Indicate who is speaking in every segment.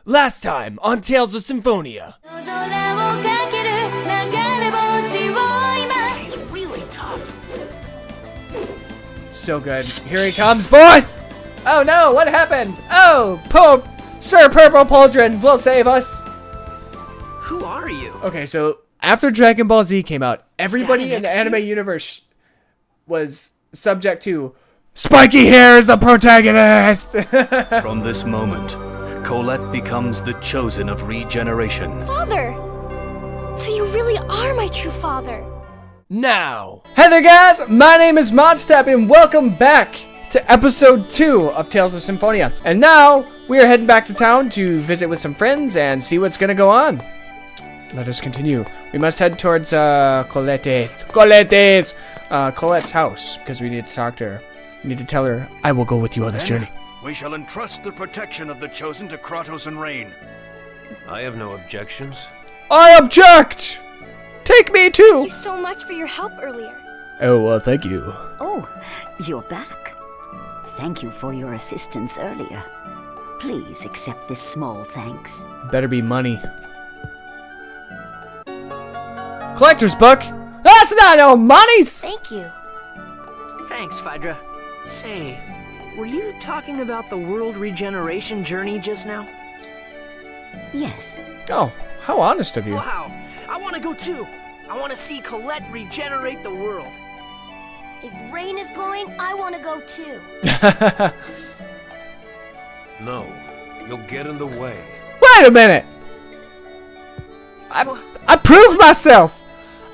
Speaker 1: Last time on Tales of Symphonia.
Speaker 2: He's really tough.
Speaker 1: So good. Here he comes, boys! Oh no, what happened? Oh, Pope! Sir Purple Pauldron will save us!
Speaker 2: Who are you?
Speaker 1: Okay, so after Dragon Ball Z came out, everybody in the anime universe was subject to spiky hair is the protagonist!
Speaker 3: From this moment, Colette becomes the chosen of regeneration.
Speaker 4: Father! So you really are my true father.
Speaker 1: Now, hey there guys, my name is Modstep and welcome back to episode 2 of Tales of Symphonia. And now, we are heading back to town to visit with some friends and see what's gonna go on. Let us continue. We must head towards Colette's house because we need to talk to her. We need to tell her, I will go with you on this journey.
Speaker 3: We shall entrust the protection of the chosen to Kratos and Rain.
Speaker 5: I have no objections.
Speaker 1: I object! Take me too!
Speaker 4: Thank you so much for your help earlier.
Speaker 1: Oh, well, thank you.
Speaker 6: Oh, you're back. Thank you for your assistance earlier. Please accept this small thanks.
Speaker 1: Better be money. Collector's book? That's not no monies!
Speaker 4: Thank you.
Speaker 2: Thanks, Phaedra. Say, were you talking about the world regeneration journey just now?
Speaker 6: Yes.
Speaker 1: Oh, how honest of you.
Speaker 2: Wow, I want to go too. I want to see Colette regenerate the world.
Speaker 4: If Rain is going, I want to go too.
Speaker 5: No, you'll get in the way.
Speaker 1: Wait a minute! I proved myself!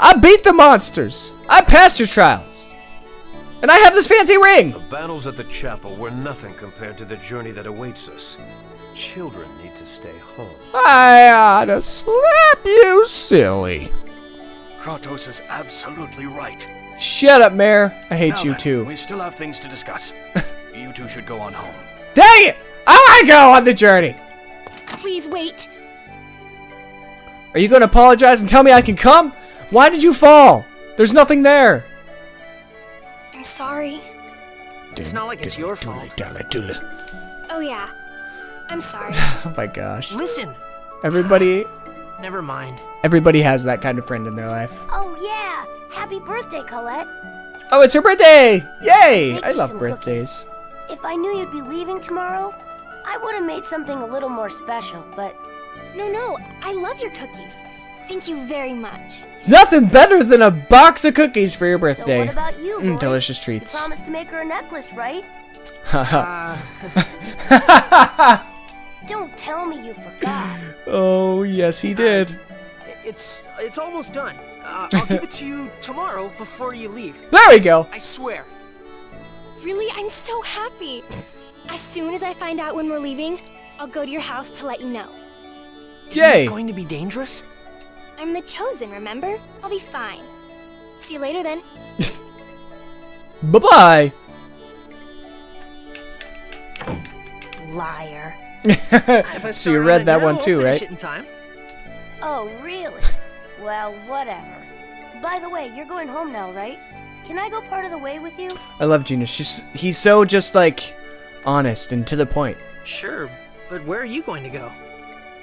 Speaker 1: I beat the monsters! I passed your trials! And I have this fancy ring!
Speaker 5: The battles at the chapel were nothing compared to the journey that awaits us. Children need to stay home.
Speaker 1: I ought to slap you silly.
Speaker 3: Kratos is absolutely right.
Speaker 1: Shut up, Mayor. I hate
Speaker 3: Now
Speaker 1: you
Speaker 3: then,
Speaker 1: too.
Speaker 3: We still have things to discuss. You two should go on home.
Speaker 1: Dang it! I want to go on the journey!
Speaker 4: Please wait.
Speaker 1: Are you going to apologize and tell me I can come? Why did you fall? There's nothing there.
Speaker 4: I'm sorry.
Speaker 2: It's not like it's your fault.
Speaker 4: Oh yeah. I'm sorry.
Speaker 1: Oh my gosh.
Speaker 2: Listen.
Speaker 1: Everybody
Speaker 2: Never mind.
Speaker 1: has that kind of friend in their life.
Speaker 4: Oh yeah. Happy birthday, Colette.
Speaker 1: Oh, it's her birthday! Yay!
Speaker 4: Make
Speaker 1: I
Speaker 4: you
Speaker 1: love
Speaker 4: some
Speaker 1: birthdays.
Speaker 4: If I knew you'd be leaving tomorrow, I would have made something a little more special, but... No, I love your cookies. Thank you very much.
Speaker 1: Nothing better than a box of cookies for your birthday.
Speaker 4: So what about you, boy?
Speaker 1: Delicious
Speaker 4: You
Speaker 1: treats.
Speaker 4: promised to make her a necklace, right? Don't tell me you forgot.
Speaker 1: Oh, yes, he did.
Speaker 2: It's almost done. I'll give it to you tomorrow before you leave.
Speaker 1: There we go.
Speaker 2: I swear.
Speaker 4: Really, I'm so happy. As soon as I find out when we're leaving, I'll go to your house to let you know.
Speaker 2: Isn't
Speaker 1: Yay.
Speaker 2: it going to be dangerous?
Speaker 4: I'm the chosen, remember? I'll be fine. See you later then.
Speaker 1: Bye-bye.
Speaker 4: Liar.
Speaker 2: If I
Speaker 1: So you
Speaker 2: start
Speaker 1: read
Speaker 2: on it
Speaker 1: that
Speaker 2: now,
Speaker 1: one
Speaker 2: I'll
Speaker 1: too,
Speaker 2: finish
Speaker 1: right?
Speaker 2: it in time.
Speaker 4: Oh, really? Well, whatever. By the way, you're going home now, right? Can I go part of the way with you?
Speaker 1: I love Genius. He's so just like honest and to the point.
Speaker 2: Sure, but where are you going to go?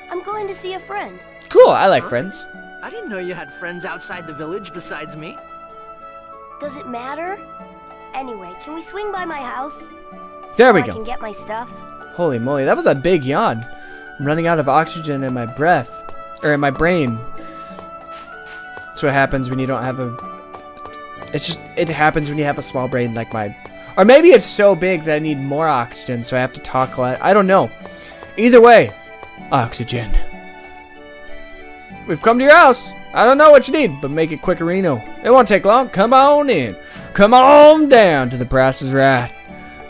Speaker 4: I'm going to see a friend.
Speaker 1: Cool, I like friends.
Speaker 2: I didn't know you had friends outside the village besides me.
Speaker 4: Does it matter? Anyway, can we swing by my house?
Speaker 1: There we
Speaker 4: I
Speaker 1: go.
Speaker 4: can get my stuff.
Speaker 1: Holy moly, that was a big yawn. I'm running out of oxygen in my breath. Or in my brain. That's what happens when you don't have a... It happens when you have a small brain like mine. Or maybe it's so big that I need more oxygen, so I have to talk like... I don't know. Either way, oxygen. We've come to your house. I don't know what you need, but make it quickerino. It won't take long. Come on in. Come on down to the Price is Right.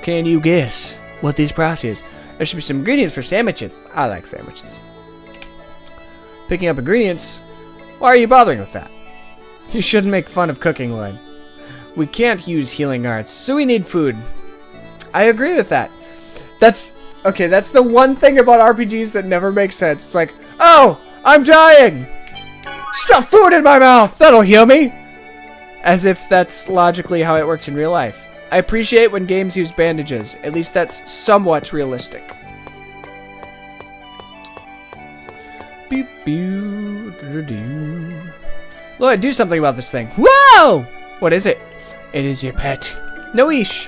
Speaker 1: Can you guess what this price is? There should be some ingredients for sandwiches. I like sandwiches. Picking up ingredients? Why are you bothering with that? You shouldn't make fun of cooking, Lloyd. We can't use healing arts, so we need food. I agree with that. That's the one thing about RPGs that never makes sense. It's like, oh, I'm dying! Stuff food in my mouth! That'll heal me! As if that's logically how it works in real life. I appreciate when games use bandages. At least that's somewhat realistic. Beep, beep, do. Lloyd, do something about this thing. Whoa! What is it? It is your pet. Noish.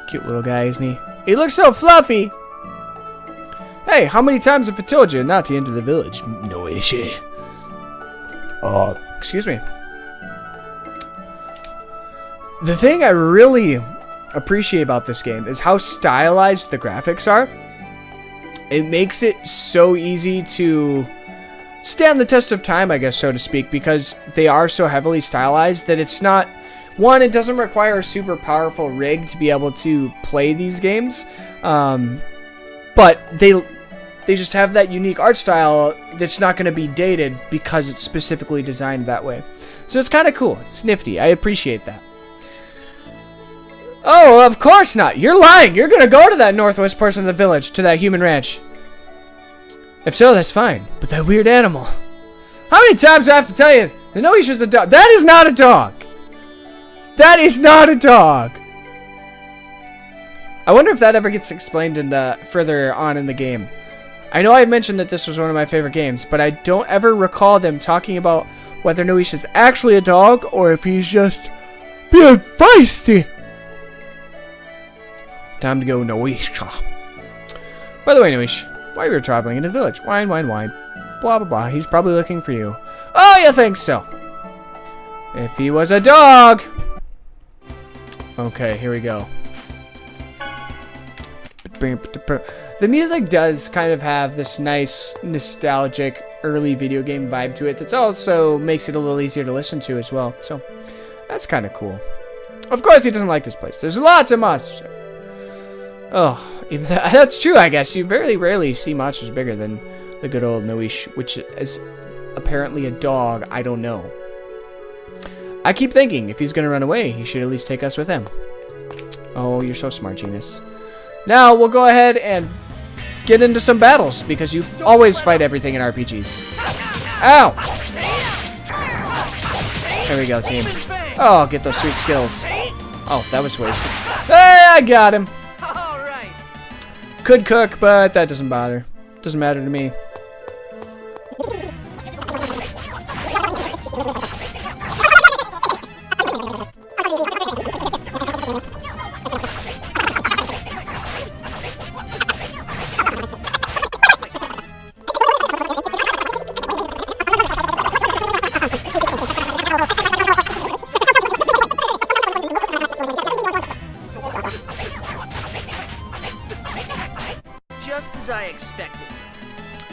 Speaker 1: Cute little guy, isn't he? He looks so fluffy. Hey, how many times have I told you not to enter the village? Noish. Excuse me. The thing I really appreciate about this game is how stylized the graphics are. It makes it so easy to stand the test of time, I guess, so to speak, because they are so heavily stylized that it's not... One, it doesn't require a super powerful rig to be able to play these games, but they just have that unique art style that's not going to be dated because it's specifically designed that way. So it's kind of cool. It's nifty. I appreciate that. Oh, of course not. You're lying. You're going to go to that northwest portion of the village, to that human ranch. If so, that's fine. But that weird animal. How many times do I have to tell you? The Noish is a dog. That is not a dog. That is not a dog. I wonder if that ever gets explained in the further on in the game. I know I mentioned that this was one of my favorite games, but I don't ever recall them talking about whether Noish is actually a dog or if he's just being feisty. Time to go, Noish. By the way, Noish, while you were traveling into the village, whine, whine, whine, blah, blah, blah. He's probably looking for you. Oh, you think so? If he was a dog. Okay, here we go. The music does kind of have this nice, nostalgic, early video game vibe to it that's also makes it a little easier to listen to as well. So, that's kind of cool. Of course, he doesn't like this place. There's lots of monsters. Oh, even that's true, I guess. You very rarely see monsters bigger than the good old Noish, which is apparently a dog. I don't know. I keep thinking, if he's going to run away, he should at least take us with him. Oh, you're so smart, Genus. Now, we'll go ahead and get into some battles, because you always fight everything in RPGs. Ow! There we go, team. Oh, get those sweet skills. Oh, that was wasted. Hey, I got him! Could cook, but that doesn't bother. Doesn't matter to me.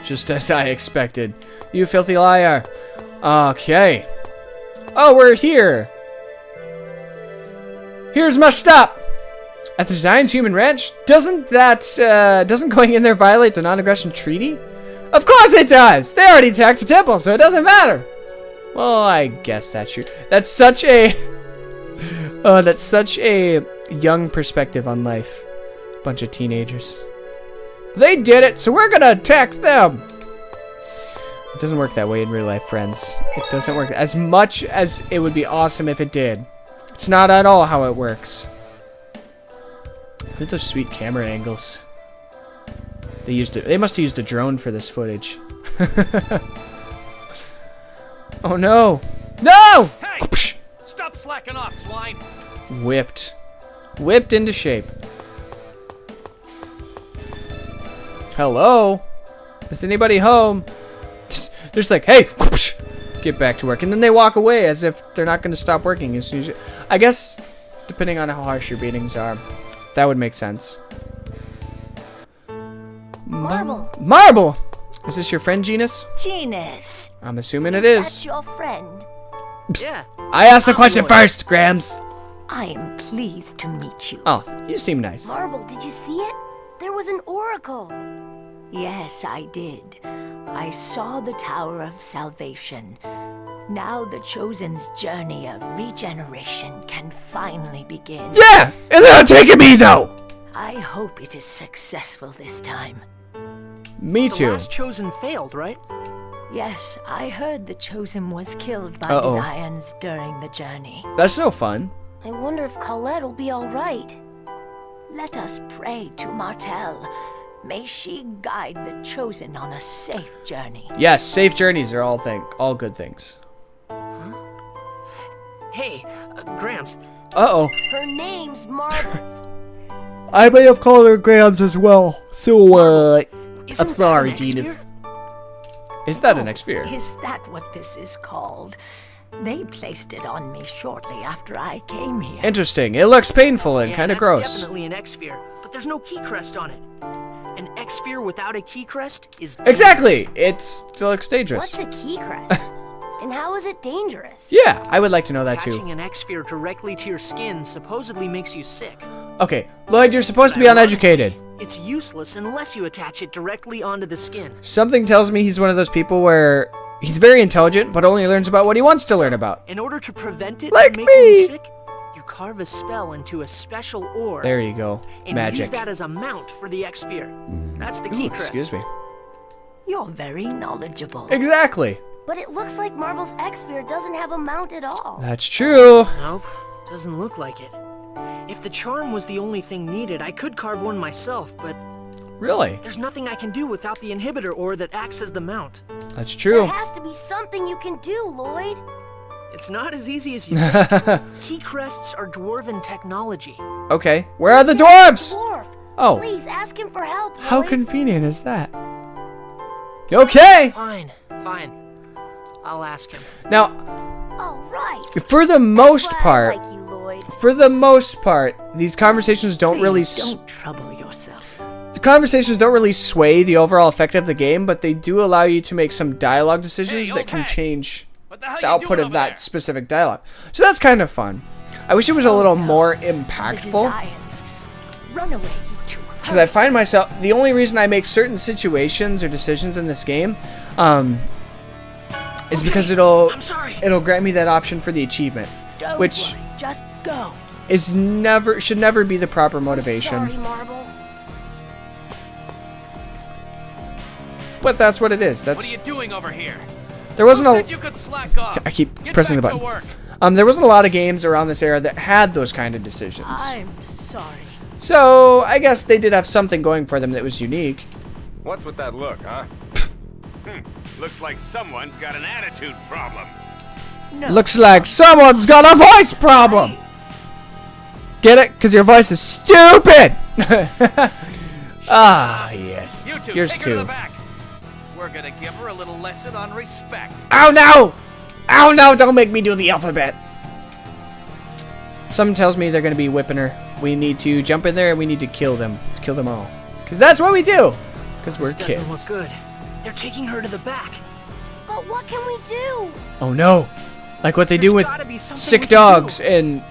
Speaker 1: Just as I expected. You filthy liar. Okay. Oh, we're here. Here's my stop. At the Zion's Human Ranch? Doesn't going in there violate the non-aggression treaty? Of course it does! They already attacked the temple, so it doesn't matter. Well, I guess that's true. That's such a... Oh, that's such a young perspective on life. Bunch of teenagers. They did it, so we're gonna attack them! It doesn't work that way in real life, friends. It doesn't work as much as it would be awesome if it did. It's not at all how it works. Look at those sweet camera angles. They must have used a drone for this footage. Oh no! No!
Speaker 3: Hey! Stop slacking off, swine!
Speaker 1: Whipped. Whipped into shape. Hello? Is anybody home? They're just like, hey, get back to work. And then they walk away as if they're not going to stop working as soon as you... I guess, depending on how harsh your beatings are, that would make sense.
Speaker 4: Marble.
Speaker 1: Marble! Is this your friend, Genus?
Speaker 6: Genus.
Speaker 1: I'm assuming it is.
Speaker 6: That's your friend.
Speaker 2: Yeah.
Speaker 1: I asked the question first, Grams.
Speaker 6: I am pleased to meet you.
Speaker 1: Oh, you seem nice.
Speaker 4: Marble, did you see it? There was an oracle.
Speaker 6: Yes, I did. I saw the Tower of Salvation. Now the Chosen's journey of regeneration can finally begin.
Speaker 1: Yeah! And they're not taking me, though!
Speaker 6: I hope it is successful this time.
Speaker 1: Me
Speaker 2: The
Speaker 1: too.
Speaker 2: last Chosen failed, right?
Speaker 6: Yes, I heard the Chosen was killed by
Speaker 1: Uh-oh.
Speaker 6: the Zions during the journey.
Speaker 1: That's no fun.
Speaker 4: I wonder if Colette will be all right.
Speaker 6: Let us pray to Martel. May she guide the Chosen on a safe journey.
Speaker 1: Yes, safe journeys are all good things.
Speaker 2: Hey, Gramps,
Speaker 1: Uh-oh.
Speaker 4: Her name's Marble.
Speaker 1: I may have called her Grams as well. So, I'm
Speaker 2: isn't
Speaker 1: sorry,
Speaker 2: that an
Speaker 1: Genius.
Speaker 2: X-Sphere?
Speaker 1: Is that an X-Sphere?
Speaker 6: Is that what this is called? They placed it on me shortly after I came here.
Speaker 1: Interesting. It looks painful and
Speaker 2: Yeah,
Speaker 1: kind of
Speaker 2: that's
Speaker 1: gross.
Speaker 2: definitely an X-Sphere, but there's no key crest on it. An X-Sphere without a key crest is dangerous.
Speaker 1: Exactly. It looks dangerous.
Speaker 4: What's a key crest? And how is it dangerous?
Speaker 1: Yeah, I would like to know that too.
Speaker 2: Attaching an X-Sphere directly to your skin supposedly makes you sick.
Speaker 1: Okay, Lloyd, you're supposed to be uneducated.
Speaker 2: It's useless unless you attach it directly onto the skin.
Speaker 1: Something tells me he's one of those people where he's very intelligent, but only learns about what he wants to learn about.
Speaker 2: In order to prevent it
Speaker 1: Like
Speaker 2: from making
Speaker 1: me.
Speaker 2: you sick, you carve a spell into a special ore.
Speaker 1: There you go.
Speaker 2: And
Speaker 1: Magic.
Speaker 2: use that as a mount for the X-Sphere. That's the key
Speaker 1: Ooh,
Speaker 2: crest.
Speaker 1: excuse me.
Speaker 6: You're very knowledgeable.
Speaker 1: Exactly.
Speaker 4: But it looks like Marble's X-Sphere doesn't have a mount at all.
Speaker 1: That's true.
Speaker 2: Nope, doesn't look like it. If the charm was the only thing needed, I could carve one myself, but
Speaker 1: Really?
Speaker 2: there's nothing I can do without the inhibitor ore that acts as the mount.
Speaker 1: That's
Speaker 4: There
Speaker 1: true.
Speaker 4: has to be something you can do, Lloyd.
Speaker 2: It's not as easy as you think. Key crests are dwarven technology.
Speaker 1: Okay. Where are the dwarves?
Speaker 4: Dwarf.
Speaker 1: Oh.
Speaker 4: Please ask him for help, Lloyd.
Speaker 1: How convenient is that? Okay.
Speaker 2: Fine, fine. I'll ask him.
Speaker 1: Now,
Speaker 4: Oh, right.
Speaker 1: for the most
Speaker 4: Glad I
Speaker 1: part,
Speaker 4: like you, Lloyd.
Speaker 1: these conversations don't really
Speaker 6: Please don't trouble yourself.
Speaker 1: the conversations don't really sway the overall effect of the game, but they do allow you to make some dialogue decisions that can change the output of that specific dialogue. So that's kind of fun. I wish it was a little more
Speaker 6: The
Speaker 1: impactful,
Speaker 6: Giants. Run away, you two.
Speaker 1: because I find myself, the only reason I make certain situations or decisions in this game is because
Speaker 2: I'm sorry.
Speaker 1: it'll grant me that option for the achievement,
Speaker 6: Don't
Speaker 1: which
Speaker 6: worry, just go.
Speaker 1: is should never be the proper motivation.
Speaker 4: Sorry, Marble.
Speaker 1: But that's what it is.
Speaker 3: What are
Speaker 1: That's
Speaker 3: you doing over here?
Speaker 1: there wasn't
Speaker 3: Who
Speaker 1: a
Speaker 3: said you could slack off?
Speaker 1: I keep
Speaker 3: Get
Speaker 1: pressing the
Speaker 3: back to
Speaker 1: button.
Speaker 3: work.
Speaker 1: There wasn't a lot of games around this era that had those kind of decisions.
Speaker 6: I'm sorry.
Speaker 1: So I guess they did have something going for them that was unique.
Speaker 7: What's with that look, huh? Looks like someone's got an attitude problem.
Speaker 6: No.
Speaker 1: Looks like someone's got a voice problem. Get it? Because your voice is stupid. Ah, yes.
Speaker 3: You two,
Speaker 1: Yours
Speaker 3: take her to the
Speaker 1: too.
Speaker 3: back. We're gonna give her a little lesson on respect.
Speaker 1: Oh no! Oh no! Don't make me do the alphabet. Something tells me they're gonna be whipping her. We need to jump in there and we need to kill them. Kill them all. Because that's what we do. Because we're
Speaker 2: This doesn't
Speaker 1: kids.
Speaker 2: look good. They're taking her to the back.
Speaker 4: But what can we do?
Speaker 1: Oh no! Like what they do
Speaker 2: There's
Speaker 1: with
Speaker 2: gotta be something we
Speaker 1: sick
Speaker 2: can
Speaker 1: dogs
Speaker 2: do.
Speaker 1: and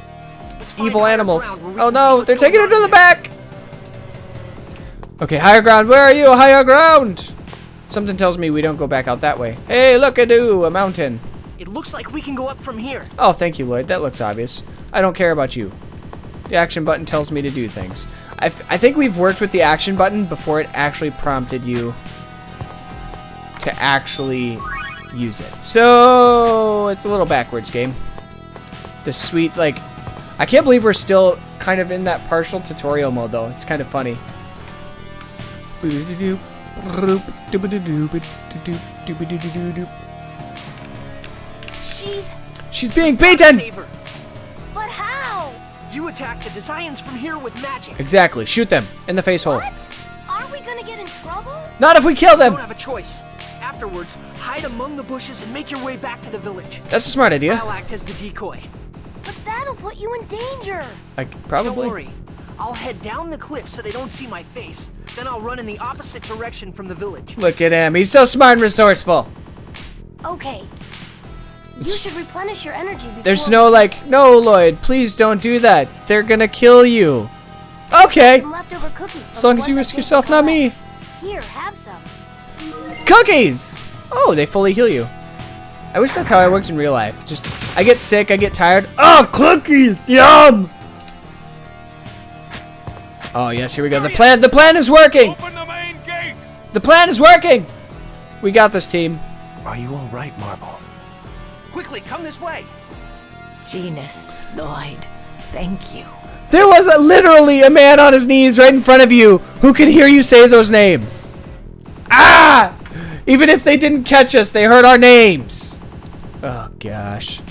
Speaker 2: Let's find
Speaker 1: evil
Speaker 2: higher
Speaker 1: animals.
Speaker 2: ground where we
Speaker 1: Oh
Speaker 2: can see
Speaker 1: no!
Speaker 2: what's
Speaker 1: They're taking her
Speaker 2: going
Speaker 1: to
Speaker 2: on
Speaker 1: the
Speaker 2: here.
Speaker 1: back. Okay, higher ground. Where are you? Higher ground. Something tells me we don't go back out that way. Hey, look at you, a mountain.
Speaker 2: It looks like we can go up from here.
Speaker 1: Oh, thank you, Lloyd. That looks obvious. I don't care about you. The action button tells me to do things. I think we've worked with the action button before it actually prompted you to actually use it. So, it's a little backwards game. The sweet, like, I can't believe we're still kind of in that partial tutorial mode, though. It's kind of funny. She's being beaten!
Speaker 2: Save her.
Speaker 4: But how?
Speaker 2: You attack the designs from here with magic.
Speaker 1: Exactly. Shoot them in the face hole.
Speaker 4: What? Aren't we gonna get in trouble?
Speaker 1: Not if we kill
Speaker 2: You don't
Speaker 1: them!
Speaker 2: have a choice. Afterwards, hide among the bushes and make your way back to the village.
Speaker 1: That's a smart idea.
Speaker 2: I'll act as the decoy.
Speaker 4: But that'll put you in danger.
Speaker 1: Like,
Speaker 2: Don't
Speaker 1: probably.
Speaker 2: worry. I'll head down the cliff so they don't see my face. Then I'll run in the opposite direction from the village.
Speaker 1: Look at him. He's so smart and resourceful.
Speaker 4: Okay. You should replenish your energy before...
Speaker 1: There's no like, no, Lloyd, please don't do that. They're gonna kill you. Okay.
Speaker 4: Some leftover cookies.
Speaker 1: As long as you risk yourself, not me.
Speaker 4: Here, have some.
Speaker 1: Cookies! Oh, they fully heal you. I wish that's how it works in real life. Just, I get sick, I get tired. Oh, cookies! Yum! Oh, yes, here we go. The plan is working!
Speaker 7: Open the main gate!
Speaker 1: The plan is working! We got this, team.
Speaker 5: Are you all right, Marble?
Speaker 2: Quickly, come this way.
Speaker 6: Genus, Lloyd, thank you.
Speaker 1: There was literally a man on his knees right in front of you who could hear you say those names. Ah! Even if they didn't catch us, they heard our names. Oh, gosh.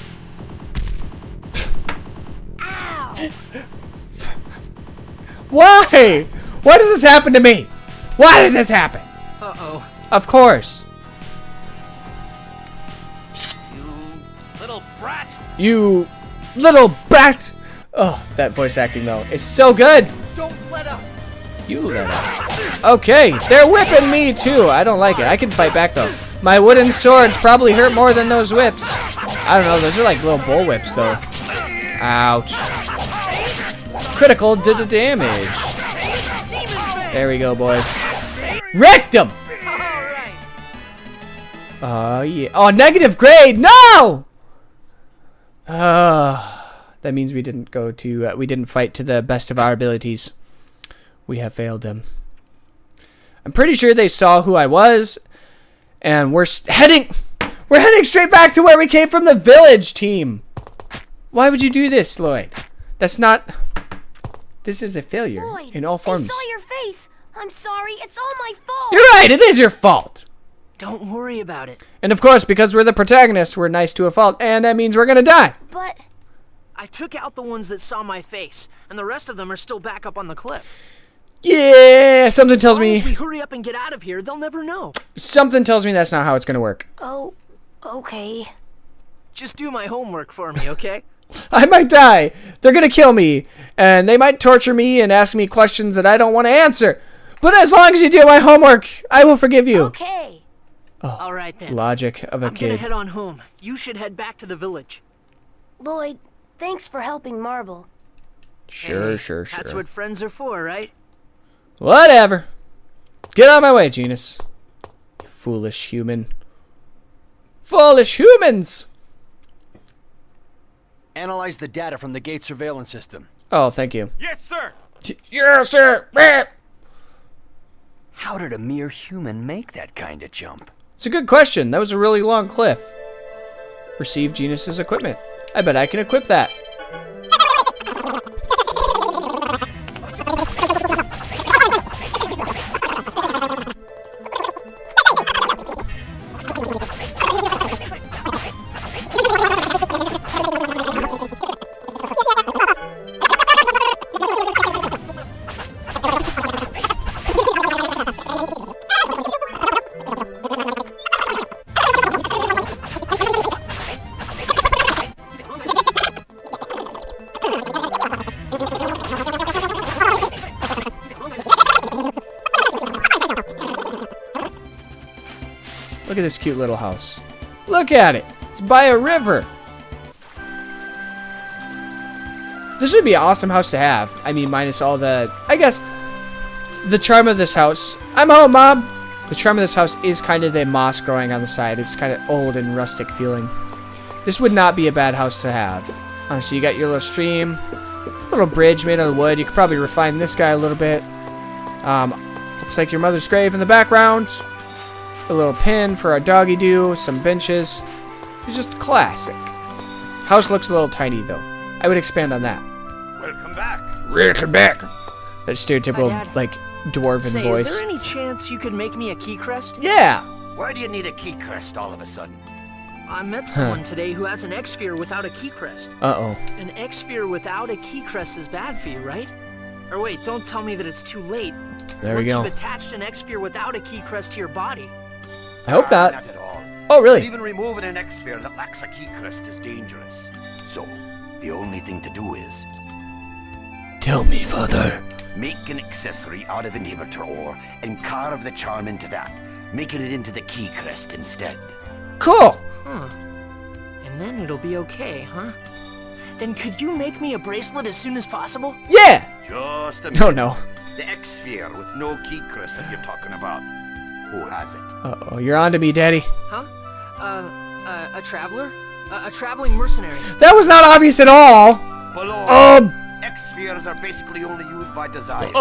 Speaker 4: Ow!
Speaker 1: Why? Why does this happen to me? Why does this happen?
Speaker 2: Uh-oh.
Speaker 1: Of course.
Speaker 3: You little brat!
Speaker 1: You little brat. Oh, that voice acting, though, is so good.
Speaker 2: Don't let up.
Speaker 1: You let up. Okay, they're whipping me, too. I don't like it. I can fight back, though. My wooden swords probably hurt more than those whips. I don't know. Those are like little bull whips, though. Ouch. Critical did the damage. There we go, boys. Wrecked him! Oh, yeah. Oh, negative grade! No! That means we didn't go to, we didn't fight to the best of our abilities. We have failed them. I'm pretty sure they saw who I was, and we're heading straight back to where we came from, the village team. Why would you do this, Lloyd? That's not, this is a failure
Speaker 4: Lloyd,
Speaker 1: in all forms.
Speaker 4: I saw your face. I'm sorry. It's all my fault.
Speaker 1: You're right, it is your fault.
Speaker 2: Don't worry about it.
Speaker 1: And of course, because we're the protagonists, we're nice to a fault, and that means we're gonna die.
Speaker 4: But
Speaker 2: I took out the ones that saw my face, and the rest of them are still back up on the cliff.
Speaker 1: Yeah, something tells
Speaker 2: As long as we
Speaker 1: me,
Speaker 2: hurry up and get out of here, they'll never know.
Speaker 1: something tells me that's not how it's gonna work.
Speaker 4: oh, okay.
Speaker 2: Just do my homework for me, okay?
Speaker 1: I might die. They're gonna kill me, and they might torture me and ask me questions that I don't want to answer. But as long as you do my homework, I will forgive you.
Speaker 4: Okay.
Speaker 2: All right then.
Speaker 1: Logic of a
Speaker 2: I'm gonna
Speaker 1: kid.
Speaker 2: head on home. You should head back to the village.
Speaker 4: Lloyd, thanks for helping Marble.
Speaker 1: Sure,
Speaker 2: Hey,
Speaker 1: sure.
Speaker 2: That's what friends are for, right?
Speaker 1: Whatever. Get out of my way, Genus. You foolish human. Foolish humans!
Speaker 8: Analyze the data from the gate surveillance system.
Speaker 1: Oh, thank you.
Speaker 7: Yes, sir.
Speaker 1: Yes, sir.
Speaker 8: How did a mere human make that kind of jump?
Speaker 1: It's a good question. That was a really long cliff. Receive Genus's equipment. I bet I can equip that. Look at this cute little house. Look at it. It's by a river. This would be an awesome house to have. I mean, minus all the, I guess, the charm of this house. I'm home, Mom. The charm of this house is kind of the moss growing on the side. It's kind of old and rustic feeling. This would not be a bad house to have. So you got your little stream, little bridge made out of wood. You could probably refine this guy a little bit. Looks like your mother's grave in the background. A little pin for our doggy do, some benches. It's just classic. House looks a little tiny though. I would expand on that.
Speaker 7: Welcome back.
Speaker 1: Welcome back. That stereotypical,
Speaker 2: Hi, Dad.
Speaker 1: like, dwarven
Speaker 2: Say,
Speaker 1: voice.
Speaker 2: is there any chance you could make me a key crest?
Speaker 1: Yeah.
Speaker 7: Why do you need a key crest all of a sudden?
Speaker 2: I met someone today who has an X-sphere without a key crest.
Speaker 1: Uh-oh.
Speaker 2: An X-sphere without a key crest is bad for you, right? Or wait, don't tell me that it's too late.
Speaker 1: There we
Speaker 2: Once
Speaker 1: go.
Speaker 2: you've attached an X-sphere without a key crest to your body.
Speaker 1: I hope not.
Speaker 7: Not at all.
Speaker 1: Oh, really?
Speaker 7: Even removing an X-sphere that lacks a key crest is dangerous. So, the only thing to do is
Speaker 1: Tell me, Father.
Speaker 7: make an accessory out of inhibitor ore and carve the charm into that, making it into the key crest instead.
Speaker 1: Cool.
Speaker 2: Huh. And then it'll be okay, huh? Then could you make me a bracelet as soon as possible?
Speaker 1: Yeah.
Speaker 7: Just a minute.
Speaker 1: Oh, no.
Speaker 7: The X-sphere with no key crest that you're talking about. Who has it?
Speaker 1: Uh-oh. You're on to me, Daddy.
Speaker 2: Huh? A traveler? A traveling mercenary.
Speaker 1: That was not obvious at all.
Speaker 7: Below. X-spheres are basically only used by design.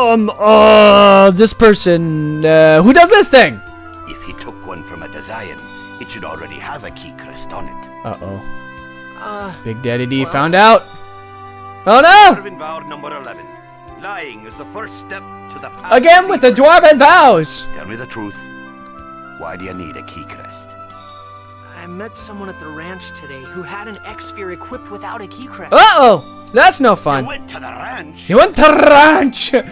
Speaker 1: This person, who does this thing?
Speaker 7: If he took one from a design, it should already have a key crest on it.
Speaker 1: Uh-oh.
Speaker 2: Uh,
Speaker 1: Big Daddy D
Speaker 2: Well-
Speaker 1: found out. Oh no!
Speaker 7: Dwarven vow number 11. Lying is the first step to the path.
Speaker 1: Again with the dwarven vows!
Speaker 7: Tell me the truth. Why do you need a key crest?
Speaker 2: I met someone at the ranch today who had an X-sphere equipped without a key crest.
Speaker 1: Uh-oh! That's no fun.
Speaker 7: You went to the ranch.
Speaker 1: You went to the ranch!
Speaker 2: I'm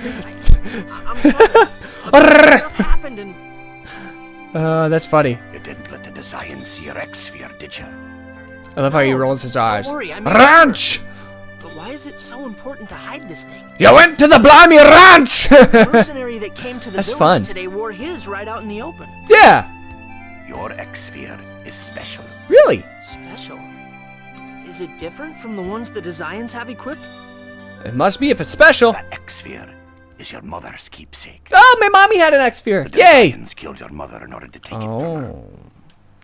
Speaker 2: sorry. Stuff happened and
Speaker 1: That's funny.
Speaker 7: You didn't let the Design see your X-sphere, did you?
Speaker 1: I love how he rolls his eyes.
Speaker 2: don't worry, I made
Speaker 1: Ranch!
Speaker 2: But why is it so important to hide this thing?
Speaker 1: You went to the blimey ranch!
Speaker 2: The mercenary that came to the
Speaker 1: That's
Speaker 2: village
Speaker 1: fun.
Speaker 2: today wore his right out in the open.
Speaker 1: Yeah!
Speaker 7: Your X-sphere is special.
Speaker 1: Really?
Speaker 2: Special. Is it different from the ones the Designs have equipped?
Speaker 1: It must be if it's special.
Speaker 7: That X-sphere is your mother's keepsake.
Speaker 1: Oh, my mommy had an X-sphere.
Speaker 7: The
Speaker 1: Yay!
Speaker 7: Designs killed your mother in order to take it from her.
Speaker 1: Oh,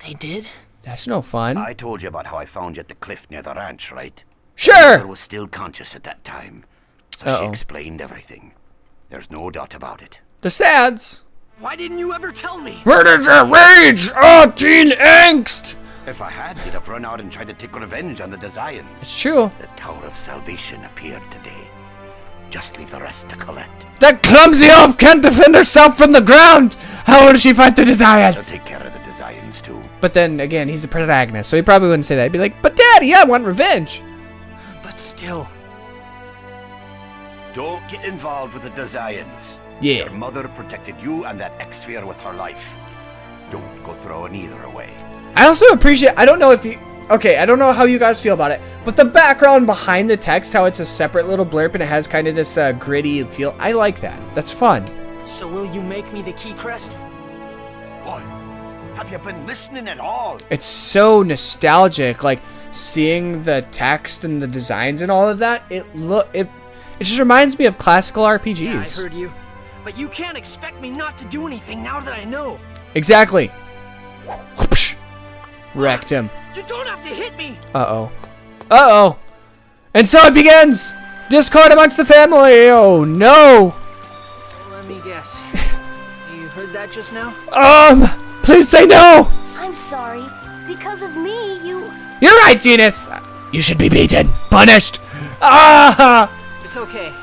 Speaker 2: They did?
Speaker 1: that's no fun.
Speaker 7: I told you about how I found you at the cliff near the ranch, right?
Speaker 1: Sure!
Speaker 7: Mother was still conscious at that time, so she
Speaker 1: Uh-oh.
Speaker 7: explained everything. There's no doubt about it.
Speaker 1: The sads.
Speaker 2: Why didn't you ever tell me?
Speaker 1: Where did your rage? Oh, teen angst!
Speaker 7: If I had, you'd have run out and tried to take revenge on the Designs.
Speaker 1: It's true.
Speaker 7: The Tower of Salvation appeared today. Just leave the rest to Colette.
Speaker 1: That clumsy elf can't defend herself from the ground! How will she fight the
Speaker 7: She'll
Speaker 1: Desires?
Speaker 7: take care of the Designs too.
Speaker 1: But then, again, he's the protagonist, so he probably wouldn't say that. He'd be like, but Daddy, I want revenge!
Speaker 2: But still.
Speaker 7: Don't get involved with the Designs.
Speaker 1: Yeah.
Speaker 7: Your mother protected you and that X-sphere with her life. Don't go throwing either away.
Speaker 1: I also appreciate, I don't know if you, okay, I don't know how you guys feel about it, but the background behind the text, how it's a separate little blurb and it has kind of this gritty feel, I like that. That's fun.
Speaker 2: So will you make me the key crest?
Speaker 7: What? Have you been listening at all?
Speaker 1: It's so nostalgic, like seeing the text and the designs and all of that. It just reminds me of classical RPGs.
Speaker 2: Yeah, I heard you. But you can't expect me not to do anything now that I know.
Speaker 1: Exactly. Whoopsh. Wrecked him.
Speaker 2: You don't have to hit me.
Speaker 1: Uh-oh. Uh-oh. And so it begins. Discord amongst the family. Oh, no.
Speaker 2: Let me guess. You heard that just now?
Speaker 1: Please say no.
Speaker 4: I'm sorry. Because of me, you...
Speaker 1: You're right, Genus. You should be beaten. Punished. Ah!
Speaker 2: It's okay.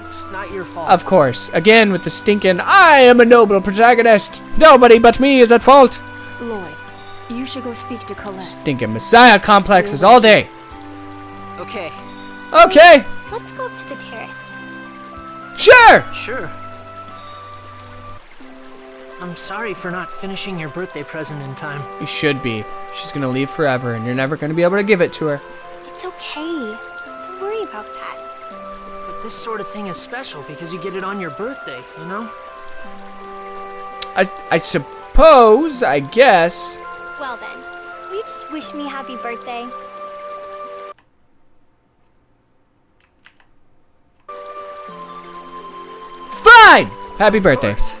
Speaker 2: It's not your fault.
Speaker 1: Of course. Again with the stinking, I am a noble protagonist. Nobody but me is at fault.
Speaker 9: Lloyd, you should go speak to Colette.
Speaker 1: Stinking messiah complexes all day.
Speaker 2: Okay.
Speaker 1: Okay.
Speaker 4: Let's go up to the terrace.
Speaker 1: Sure.
Speaker 2: Sure. I'm sorry for not finishing your birthday present in time.
Speaker 1: You should be. She's gonna leave forever and you're never gonna be able to give it to her.
Speaker 4: It's okay. Don't worry about that.
Speaker 2: But this sort of thing is special because you get it on your birthday, you know?
Speaker 1: I suppose, I guess.
Speaker 4: Well then, will you just wish me happy birthday?
Speaker 1: Fine! Happy birthday.
Speaker 2: Of course.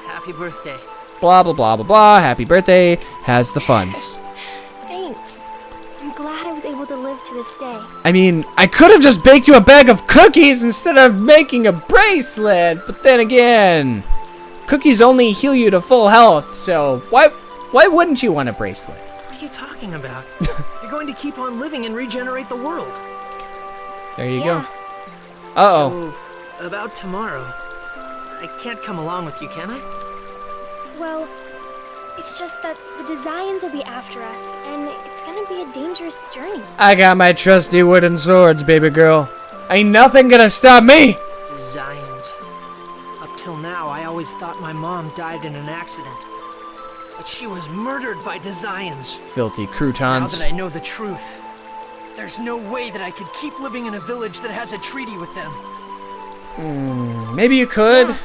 Speaker 2: Happy birthday.
Speaker 1: Blah, blah, blah, blah, blah. Happy birthday. Has the funds.
Speaker 4: Thanks. I'm glad I was able to live to this day.
Speaker 1: I mean, I could have just baked you a bag of cookies instead of making a bracelet. But then again, cookies only heal you to full health. So why wouldn't you want a bracelet?
Speaker 2: What are you talking about? You're going to keep on living and regenerate the world.
Speaker 1: There you
Speaker 4: Yeah.
Speaker 1: go. Uh-oh.
Speaker 2: So, about tomorrow. I can't come along with you, can I?
Speaker 4: Well, it's just that the Designs will be after us, and it's gonna be a dangerous journey.
Speaker 1: I got my trusty wooden swords, baby girl. Ain't nothing gonna stop me.
Speaker 2: Designs. Up till now, I always thought my mom died in an accident. But she was murdered by Designs.
Speaker 1: Filthy
Speaker 2: Now
Speaker 1: croutons.
Speaker 2: that I know the truth, there's no way that I could keep living in a village that has a treaty with them.
Speaker 1: Maybe you could.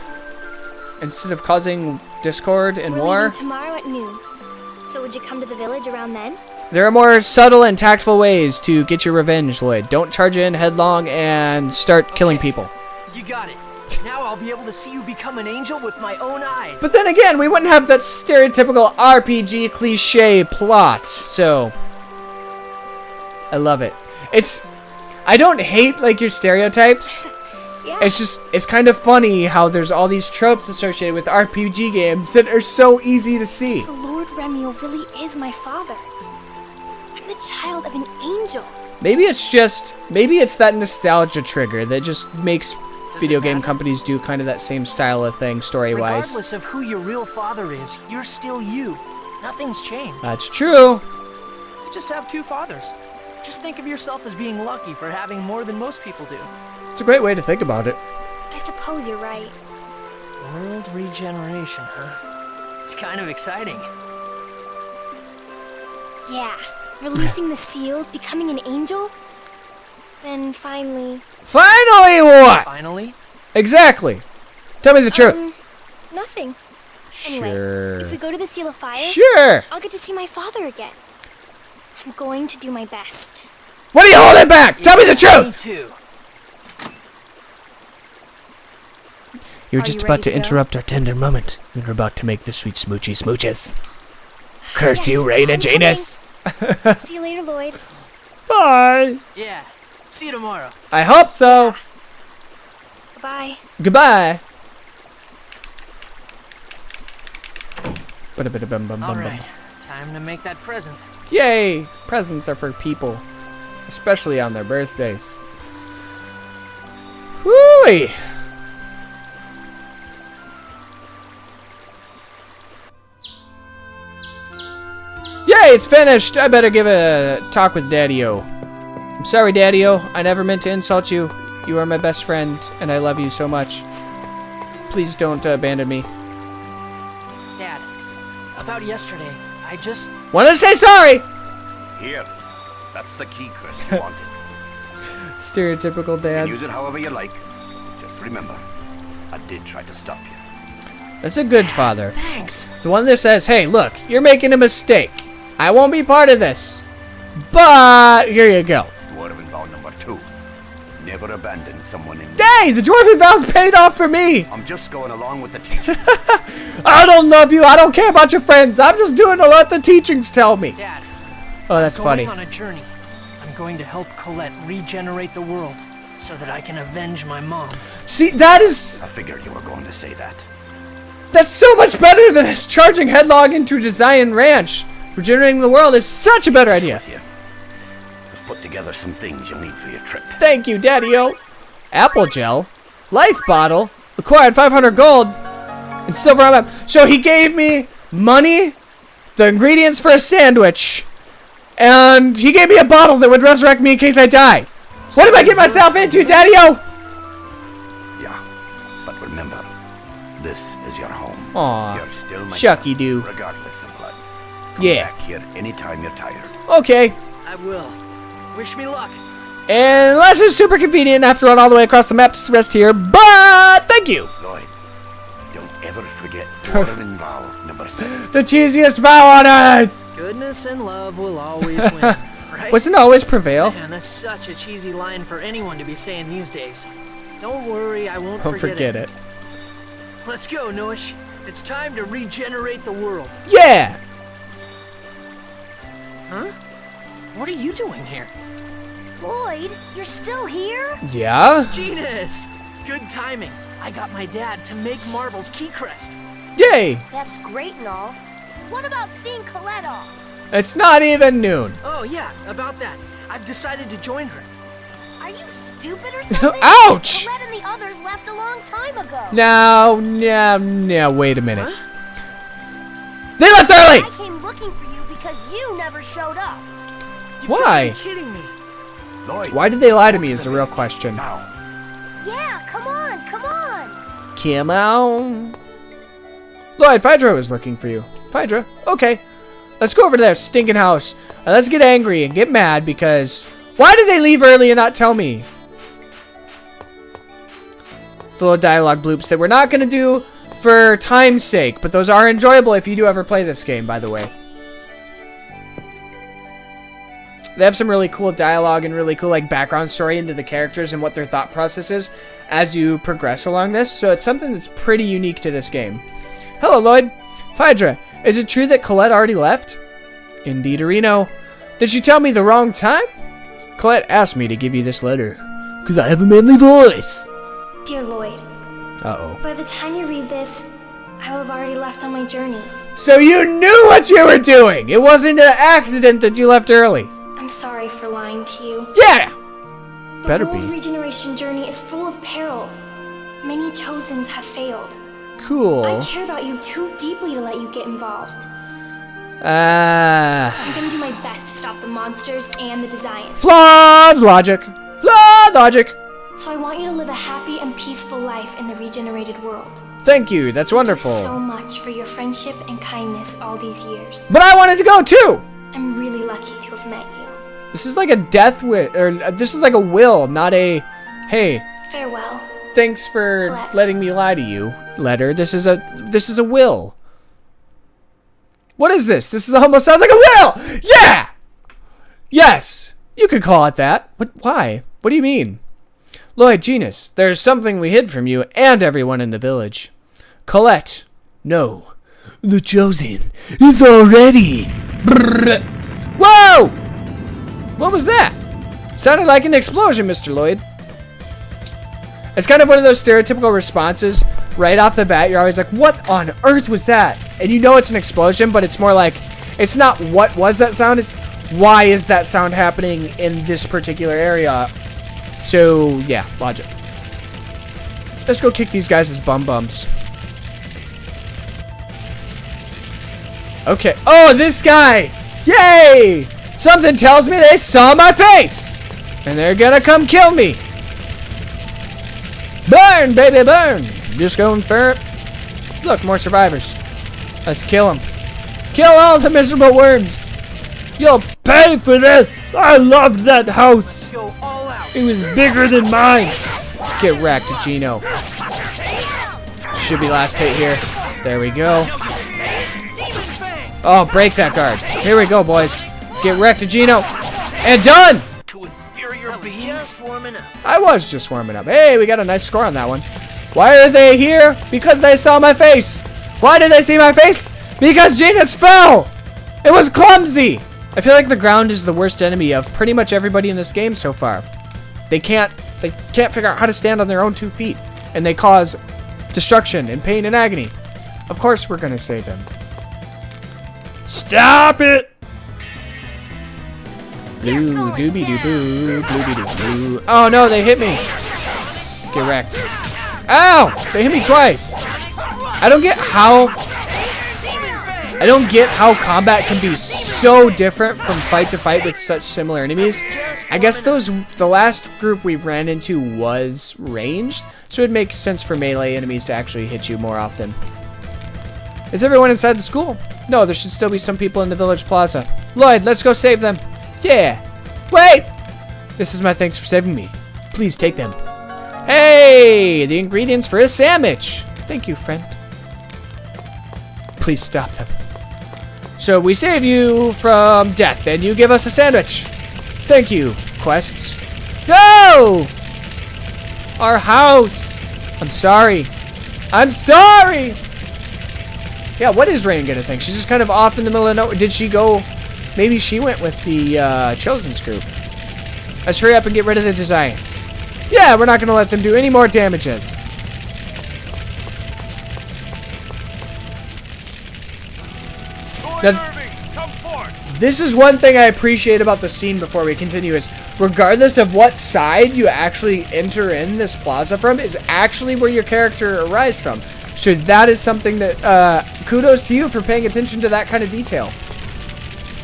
Speaker 1: Instead of causing discord and
Speaker 4: We're
Speaker 1: war.
Speaker 4: leaving tomorrow at noon. So would you come to the village around then?
Speaker 1: There are more subtle and tactful ways to get your revenge, Lloyd. Don't charge in headlong and start killing people.
Speaker 2: You got it. Now I'll be able to see you become an angel with my own eyes.
Speaker 1: But then again, we wouldn't have that stereotypical RPG cliche plot, so I love it. I don't hate like your stereotypes.
Speaker 4: Yeah.
Speaker 1: It's kind of funny how there's all these tropes associated with RPG games that are so easy to see.
Speaker 4: So Lord Remio really is my father. I'm the child of an angel.
Speaker 1: Maybe it's that nostalgia trigger that just makes video game companies do kind of that same style of thing story-wise.
Speaker 2: Regardless of who your real father is, you're still you. Nothing's changed.
Speaker 1: That's true.
Speaker 2: You just have two fathers. Just think of yourself as being lucky for having more than most people do.
Speaker 1: It's a great way to think about it.
Speaker 4: I suppose you're right.
Speaker 2: World regeneration, huh? It's kind of exciting.
Speaker 4: Yeah, releasing the seals, becoming an angel, then finally...
Speaker 1: Finally what?
Speaker 2: Finally?
Speaker 1: Exactly. Tell me the truth.
Speaker 4: Nothing.
Speaker 1: Sure.
Speaker 4: Anyway, if we go to the Seal of Fire,
Speaker 1: Sure.
Speaker 4: I'll get to see my father again. I'm going to do my best.
Speaker 1: What are you holding back? Tell me the truth.
Speaker 2: Me too.
Speaker 1: You're
Speaker 9: Are
Speaker 1: just
Speaker 9: you
Speaker 1: about
Speaker 9: ready
Speaker 1: to
Speaker 9: to go?
Speaker 1: interrupt our tender moment. We're about to make the sweet smoochy smooches. Curse you,
Speaker 4: Yes,
Speaker 1: Raina
Speaker 4: I'm
Speaker 1: Janus.
Speaker 4: See you later, Lloyd.
Speaker 1: Bye.
Speaker 2: Yeah. See you tomorrow.
Speaker 1: I hope so.
Speaker 4: Goodbye.
Speaker 1: Goodbye.
Speaker 2: All right. Time to make that present.
Speaker 1: Yay! Presents are for people, especially on their birthdays. Whoo! Yay! It's finished. I better give a talk with Daddy-O. I'm sorry, Daddy-O. I never meant to insult you. You are my best friend, and I love you so much. Please don't abandon me.
Speaker 2: Dad, about yesterday, I just...
Speaker 1: Want to say sorry?
Speaker 7: Here. That's the key, Chris. You wanted.
Speaker 1: Stereotypical
Speaker 7: You
Speaker 1: dad.
Speaker 7: can use it however you like. Just remember, I did try to stop you.
Speaker 1: That's a good father.
Speaker 2: Thanks.
Speaker 1: The one that says, hey, look, you're making a mistake. I won't be part of this. But here you go.
Speaker 7: Dwarven vow number 2. Never abandon someone in need.
Speaker 1: Hey, the dwarven vow's paid off for me.
Speaker 7: I'm just going along with the teaching.
Speaker 1: I don't love you. I don't care about your friends. I'm just doing what the teachings tell me.
Speaker 2: Dad,
Speaker 1: Oh, that's
Speaker 2: I'm
Speaker 1: funny.
Speaker 2: going on a journey. I'm going to help Colette regenerate the world so that I can avenge my mom.
Speaker 1: See, that is...
Speaker 7: I figured you were going to say that.
Speaker 1: That's so much better than us charging headlong into a Zion ranch. Regenerating the world is such a better idea.
Speaker 7: With you. I've put together some things you'll need for your trip.
Speaker 1: Thank you, Daddy-O. Apple gel, life bottle, acquired 500 gold, and silver on map. So he gave me money, the ingredients for a sandwich, and he gave me a bottle that would resurrect me in case I die. What did I get myself into, Daddy-O?
Speaker 7: Yeah, but remember, this is your home.
Speaker 1: Aw,
Speaker 7: You're still my
Speaker 1: Chucky
Speaker 7: son,
Speaker 1: do.
Speaker 7: regardless of blood. Come
Speaker 1: Yeah.
Speaker 7: back here anytime you're tired.
Speaker 1: Okay.
Speaker 2: I will. Wish me luck.
Speaker 1: Unless it's super convenient and I have to run all the way across the map to rest here, but thank you.
Speaker 7: Lloyd, don't ever forget Dwarven vow number 7.
Speaker 1: The cheesiest vow on earth.
Speaker 2: Goodness and love will always win, right?
Speaker 1: Doesn't always prevail.
Speaker 2: Man, that's such a cheesy line for anyone to be saying these days. Don't worry, I won't
Speaker 1: Don't forget it.
Speaker 2: Let's go, Noish. It's time to regenerate the world.
Speaker 1: Yeah.
Speaker 2: Huh? What are you doing here?
Speaker 4: Lloyd, you're still here?
Speaker 1: Yeah.
Speaker 2: Genus! Good timing. I got my dad to make Marble's key crest.
Speaker 1: Yay.
Speaker 4: That's great and all. What about seeing Colette off?
Speaker 1: It's not even noon.
Speaker 2: Oh yeah, about that. I've decided to join her.
Speaker 4: Are you stupid or something?
Speaker 1: Ouch!
Speaker 4: Colette and the others left a long time ago.
Speaker 1: No, wait a minute.
Speaker 2: Huh?
Speaker 1: They left early!
Speaker 4: I came looking for you because you never showed up.
Speaker 2: You've
Speaker 1: Why?
Speaker 2: got to be kidding me.
Speaker 7: Lloyd,
Speaker 1: Why did they lie to me is the real question.
Speaker 7: now.
Speaker 4: Yeah, come on, come on.
Speaker 1: Come on. Lloyd, Phaedra was looking for you. Phaedra? Okay. Let's go over to their stinking house. Let's get angry and get mad because... Why did they leave early and not tell me? The little dialogue bloops that we're not going to do for time's sake, but those are enjoyable if you do ever play this game, by the way. They have some really cool dialogue and really cool like background story into the characters and what their thought process is as you progress along this. So it's something that's pretty unique to this game. Hello, Lloyd. Phaedra, is it true that Colette already left? Indeed, Reno. Did she tell me the wrong time? Colette asked me to give you this letter because I have a manly voice.
Speaker 4: Dear Lloyd,
Speaker 1: Uh-oh.
Speaker 4: by the time you read this, I will have already left on my journey.
Speaker 1: So you knew what you were doing. It wasn't an accident that you left early.
Speaker 10: I'm sorry for lying to you.
Speaker 1: Yeah!
Speaker 10: The
Speaker 1: Better
Speaker 10: world
Speaker 1: be.
Speaker 10: regeneration journey is full of peril. Many Chosens have failed.
Speaker 1: Cool.
Speaker 10: I care about you too deeply to let you get involved.
Speaker 1: Ah.
Speaker 10: I'm gonna do my best to stop the monsters and the Desians.
Speaker 1: Flawed logic. Flawed logic.
Speaker 10: So I want you to live a happy and peaceful life in the regenerated world.
Speaker 1: Thank you. That's wonderful.
Speaker 10: Thank you so much for your friendship and kindness all these years.
Speaker 1: But I wanted to go too.
Speaker 10: I'm really lucky to have met you.
Speaker 1: This is like a death wish, or this is like a will, not a, hey,
Speaker 10: Farewell.
Speaker 1: thanks for
Speaker 10: Colette.
Speaker 1: letting me lie to you letter. This is a will. What is this? This is almost sounds like a will. Yeah. Yes. You could call it that. But why? What do you mean? Lloyd, Genus, there's something we hid from you and everyone in the village. Colette, no. The Chosen is already. Brrr. Whoa! What was that? Sounded like an explosion, Mr. Lloyd. It's kind of one of those stereotypical responses. Right off the bat, you're always like, what on earth was that? And you know it's an explosion, but it's more like, it's not what was that sound, it's why is that sound happening in this particular area. So, yeah, logic. Let's go kick these guys as bum-bums. Okay. Oh, this guy! Yay! Something tells me they saw my face! And they're gonna come kill me! Burn, baby, burn! Just going for it. Look, more survivors. Let's kill them. Kill all the miserable worms! You'll pay for this! I loved that house! It was bigger than mine! Get wrecked, Gino. Should be last hit here. There we go. Oh, break that guard. Here we go, boys. Get wrecked, Gino. And done! I was just warming up. Hey, we got a nice score on that one. Why are they here? Because they saw my face. Why did they see my face? Because Genus fell! It was clumsy! I feel like the ground is the worst enemy of pretty much everybody in this game so far. They can't figure out how to stand on their own 2 feet. And they cause destruction and pain and agony. Of course we're gonna save him. Stop it! Blue doobie doo boo, blue doo boo. Oh no, they hit me. Get wrecked. Ow! They hit me twice. I don't get how combat can be so different from fight to fight with such similar enemies. I guess the last group we ran into was ranged, so it'd make sense for melee enemies to actually hit you more often. Is everyone inside the school? No, there should still be some people in the village plaza. Lloyd, let's go save them. Yeah. Wait! This is my thanks for saving me. Please take them. Hey! The ingredients for a sandwich. Thank you, friend. Please stop them. So we save you from death, and you give us a sandwich. Thank you, quests. No! Our house. I'm sorry. I'm sorry! Yeah, what is Rain gonna think? She's just kind of off in the middle of nowhere. Did she go... Maybe she went with the Chosen's group. Let's hurry up and get rid of the Desians. Yeah, we're not gonna let them do any more damages. Now, this is one thing I appreciate about the scene before we continue is, regardless of what side you actually enter in this plaza from, is actually where your character arrives from. So that is something that, kudos to you for paying attention to that kind of detail.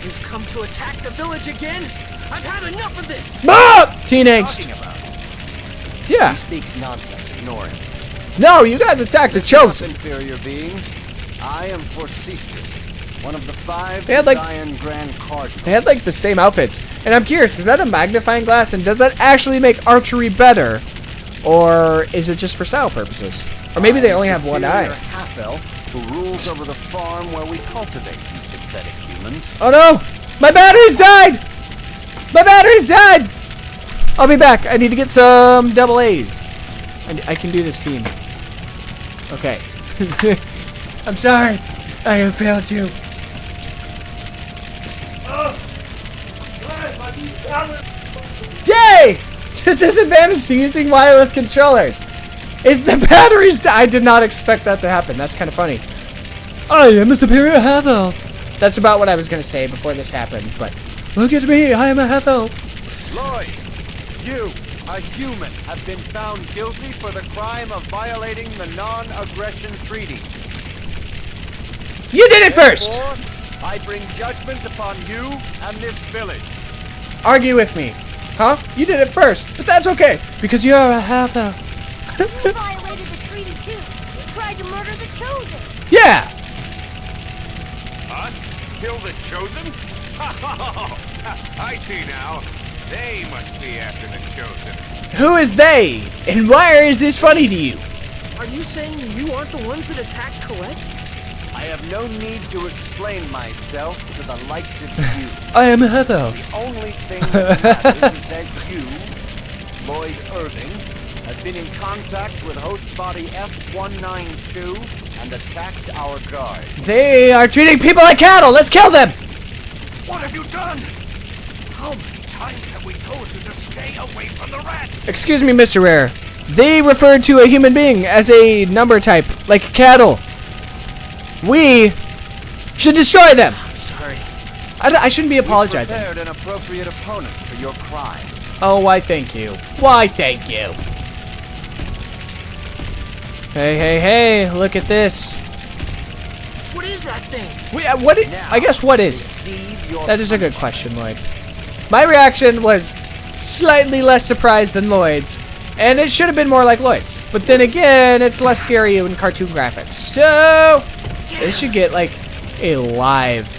Speaker 2: You've come to attack the village again? I've had enough of this!
Speaker 1: Ah! Teen angst. Yeah.
Speaker 8: He speaks nonsense. Ignore him.
Speaker 1: No, you guys attacked the Chosen.
Speaker 8: Inferior beings. I am Forcestus, one of the 5
Speaker 1: They had, like-
Speaker 8: Zion Grand Cardinals.
Speaker 1: They had like the same outfits. And I'm curious, is that a magnifying glass? And does that actually make archery better? Or is it just for style purposes? Or maybe they only have one eye.
Speaker 8: Half-elf who rules over the farm where we cultivate these pathetic humans.
Speaker 1: Oh no! My batteries died! My batteries died! I'll be back. I need to get some double A's. I can do this, team. Okay. I'm sorry. I have failed you. Yay! The disadvantage to using wireless controllers is the batteries. I did not expect that to happen. That's kind of funny. I am a superior half-elf. That's about what I was going to say before this happened, but Look at me, I am a half-elf.
Speaker 8: Lloyd, you, a human, have been found guilty for the crime of violating the non-aggression treaty.
Speaker 1: You did it first!
Speaker 8: Therefore, I bring judgment upon you and this village.
Speaker 1: Argue with me. Huh? You did it first, but that's okay, because you're a half-elf.
Speaker 4: You violated the treaty too. You tried to murder the Chosen.
Speaker 1: Yeah!
Speaker 5: Us? Kill the Chosen? I see now. They must be after the Chosen.
Speaker 1: Who is they? And why is this funny to you?
Speaker 2: Are you saying you aren't the ones that attacked Colette?
Speaker 8: I have no need to explain myself to the likes of you.
Speaker 1: I am a half-elf.
Speaker 8: The only thing that matters is that you, Lloyd Irving, have been in contact with host body F-192 and attacked our guard.
Speaker 1: They are treating people like cattle. Let's kill them.
Speaker 5: What have you done? How many times have we told you to stay away from the rat?
Speaker 1: Excuse me, Mr. Rare. They referred to a human being as a number type, like cattle. We should destroy them.
Speaker 2: I'm sorry.
Speaker 1: I shouldn't be apologizing.
Speaker 8: You prepared an appropriate opponent for your crime.
Speaker 1: Oh, why thank you. Why thank you. Hey, hey, hey, look at this.
Speaker 2: What is that thing?
Speaker 1: I guess what is it? That is a good question, Lloyd. My reaction was slightly less surprised than Lloyd's, and it should have been more like Lloyd's. But then again, it's less scary in cartoon graphics. So, they should get like a live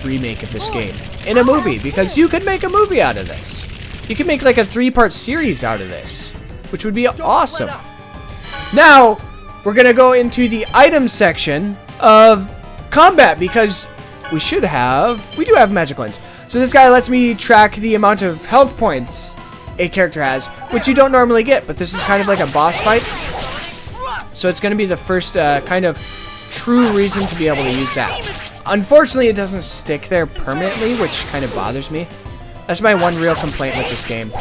Speaker 1: remake of this game in a movie, because you could make a movie out of this. You could make like a 3-part series out of this, which would be awesome. Now, we're gonna go into the item section of combat, because we do have magic lens. So this guy lets me track the amount of health points a character has, which you don't normally get, but this is kind of like a boss fight. So it's gonna be the first kind of true reason to be able to use that. Unfortunately, it doesn't stick there permanently, which kind of bothers me. That's my one real complaint with this game.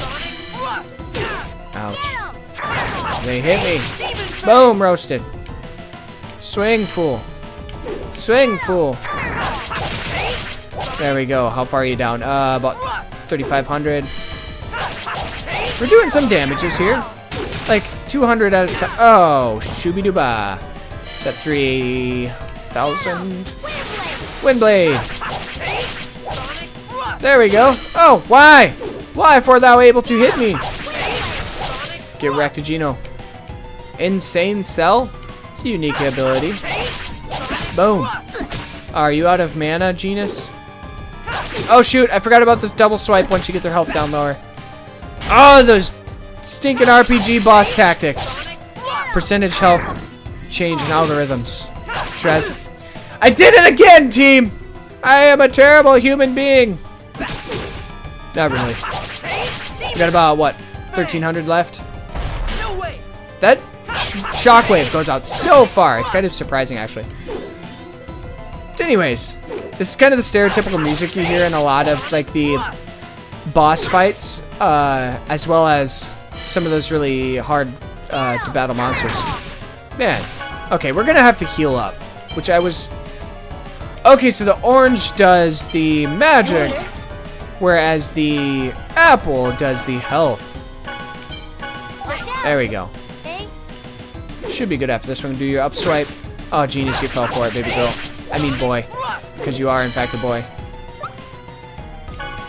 Speaker 1: Ouch. They hit me. Boom, roasted. Swing, fool. Swing, fool. There we go. How far are you down? About 3,500. We're doing some damages here. Like 200 at a time. Oh, shooby-dooba. Is that 3,000? Windblade. There we go. Oh, why? Why for thou able to hit me? Get wrecked, Gino. Insane Cell. It's a unique ability. Boom. Are you out of mana, Genus? Oh shoot, I forgot about this double swipe once you get their health down lower. Oh, those stinking RPG boss tactics. Percentage health change in algorithms. I did it again, team! I am a terrible human being. Not really. We got about, what, 1,300 left? That shockwave goes out so far. It's kind of surprising, actually. Anyways, this is kind of the stereotypical music you hear in a lot of like the boss fights, as well as some of those really hard to battle monsters. Man, okay, we're gonna have to heal up, which I was. Okay, so the orange does the magic, whereas the apple does the health. There we go. Should be good after this one. Do your up swipe. Oh, genius, you fell for it, baby girl. I mean boy, because you are in fact a boy.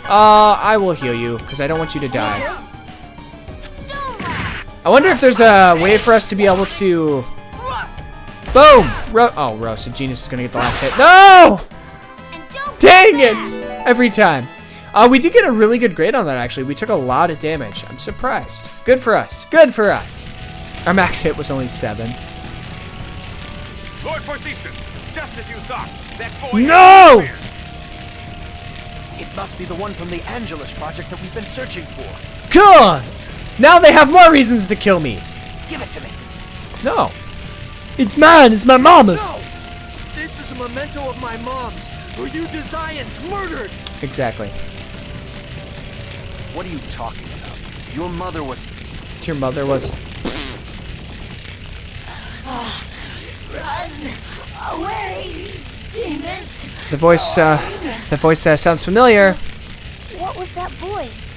Speaker 1: I will heal you, because I don't want you to die. I wonder if there's a way for us to be able to... Boom! Roasted Genius is going to get the last hit. No! Dang it! Every time. We did get a really good grade on that, actually. We took a lot of damage. I'm surprised. Good for us. Good for us. Our max hit was only 7.
Speaker 5: Lord Persistence, just as you thought, that boy...
Speaker 1: No!
Speaker 8: It must be the one from the Angelus project that we've been searching for.
Speaker 1: Cool! Now they have more reasons to kill me.
Speaker 8: Give it to me.
Speaker 1: No. It's mine. It's my mama's.
Speaker 2: No! This is a memento of my mom's, who you Desians murdered!
Speaker 1: Exactly.
Speaker 8: What are you talking about? Your mother was...
Speaker 1: Your mother was...
Speaker 6: Run away, Genus.
Speaker 1: The voice sounds familiar.
Speaker 4: was that voice?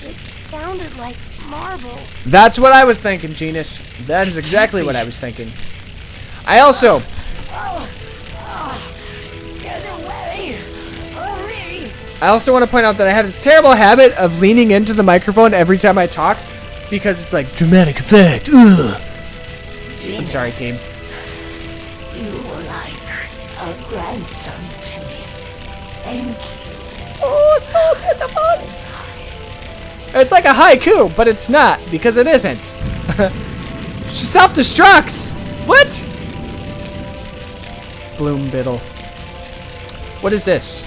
Speaker 4: It sounded like marble.
Speaker 1: That's what I was thinking, Genus. That is exactly what I was thinking. I also...
Speaker 6: Get away! Hurry!
Speaker 1: I also want to point out that I have this terrible habit of leaning into the microphone every time I talk because it's like dramatic effect. Ugh. I'm sorry, team.
Speaker 6: You were like a grandson to me. Thank you.
Speaker 1: Oh, so beautiful. It's like a haiku, but it's not because it isn't. She self-destructs. What? Bloom Biddle. What is this?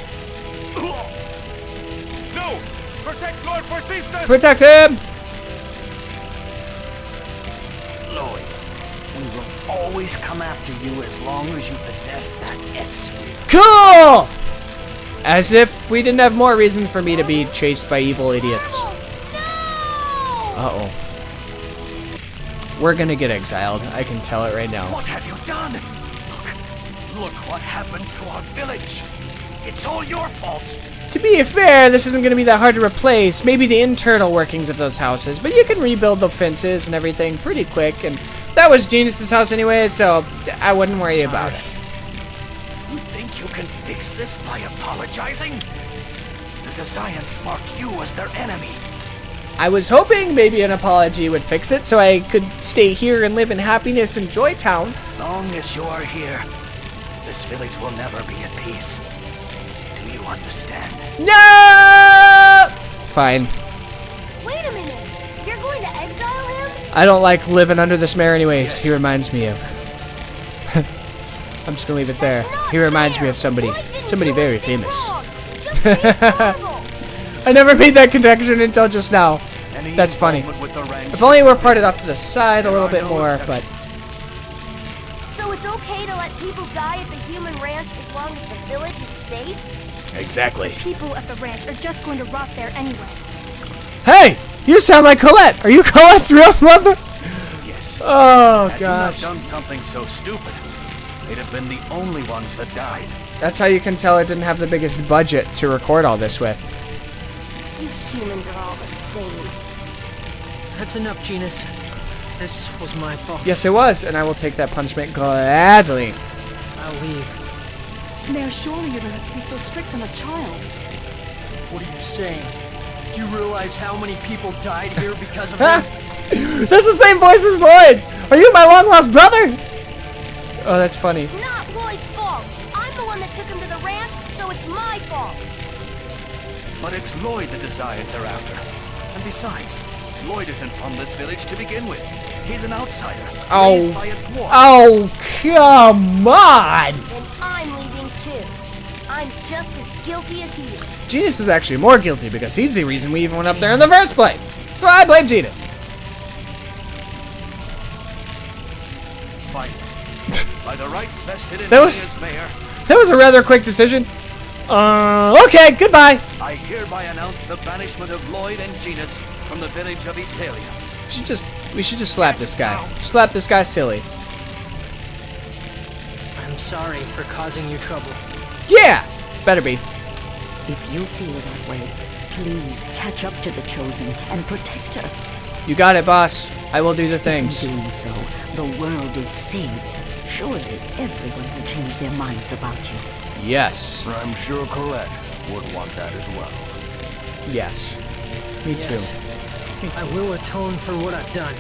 Speaker 5: No! Protect Lord Persistus!
Speaker 1: Protect him!
Speaker 7: Lloyd, we will always come after you as long as you possess that X-ray.
Speaker 1: Cool! As if we didn't have more reasons for me to be chased by evil idiots. Uh-oh. We're gonna get exiled. I can tell it right now.
Speaker 3: What have you done? Look what happened to our village. It's all your fault.
Speaker 1: To be fair, this isn't gonna be that hard to replace. Maybe the internal workings of those houses, but you can rebuild the fences and everything pretty quick, and that was Genus's house anyway, so I wouldn't worry about it.
Speaker 3: You think you can fix this by apologizing? The Desians marked you as their enemy.
Speaker 1: I was hoping maybe an apology would fix it so I could stay here and live in happiness in Joytown.
Speaker 3: As long as you are here, this village will never be at peace. Do you understand?
Speaker 1: No! Fine.
Speaker 4: Wait a minute. You're going to exile him?
Speaker 1: I don't like living under this mayor anyways. He reminds me of... I'm just gonna leave it there. He reminds me of somebody very famous. I never made that connection until just now. That's funny. If only we're parted off to the side a little bit more, but...
Speaker 4: So it's okay to let people die at the human ranch as long as the village is safe?
Speaker 1: Exactly.
Speaker 9: People at the ranch are just going to rot there anyway.
Speaker 1: Hey! You sound like Colette! Are you Colette's real mother?
Speaker 3: Yes.
Speaker 1: Oh,
Speaker 3: Had you not
Speaker 1: gosh.
Speaker 3: done something so stupid, they'd have been the only ones that died.
Speaker 1: That's how you can tell it didn't have the biggest budget to record all this with.
Speaker 4: You humans are all the same.
Speaker 2: That's enough, Genus. This was my fault.
Speaker 1: Yes, it was, and I will take that punishment gladly.
Speaker 2: I'll leave.
Speaker 9: Mayor, surely you don't have to be so strict on a child.
Speaker 2: What are you saying? Do you realize how many people died here because of him?
Speaker 1: That's the same voice as Lloyd! Are you my long-lost brother? Oh, that's funny.
Speaker 4: It's not Lloyd's fault. I'm the one that took him to the ranch, so it's my fault.
Speaker 3: But it's Lloyd the Desians are after. And besides, Lloyd isn't from this village to begin with. He's an outsider, raised by a dwarf.
Speaker 1: Oh, come on!
Speaker 4: Then I'm leaving too. I'm just as guilty as he is.
Speaker 1: Genus is actually more guilty because he's the reason we even went up there in the first place. So I blame Genus.
Speaker 3: By the rights vested in
Speaker 1: That
Speaker 3: me
Speaker 1: was-
Speaker 3: as mayor,
Speaker 1: That was a rather quick decision. Okay, goodbye.
Speaker 3: I hereby announce the banishment of Lloyd and Genus from the village of Isalia.
Speaker 1: We should just slap this guy. Slap this guy silly.
Speaker 2: I'm sorry for causing you trouble.
Speaker 1: Yeah! Better be.
Speaker 6: If you feel that way, please catch up to the Chosen and protect her.
Speaker 1: You got it, boss. I will do the things.
Speaker 6: In doing so, the world is saved. Surely everyone will change their minds about you.
Speaker 1: Yes.
Speaker 8: I'm sure Colette would want that as well.
Speaker 1: Yes. Me too.
Speaker 2: Yes. I will atone for what I've done.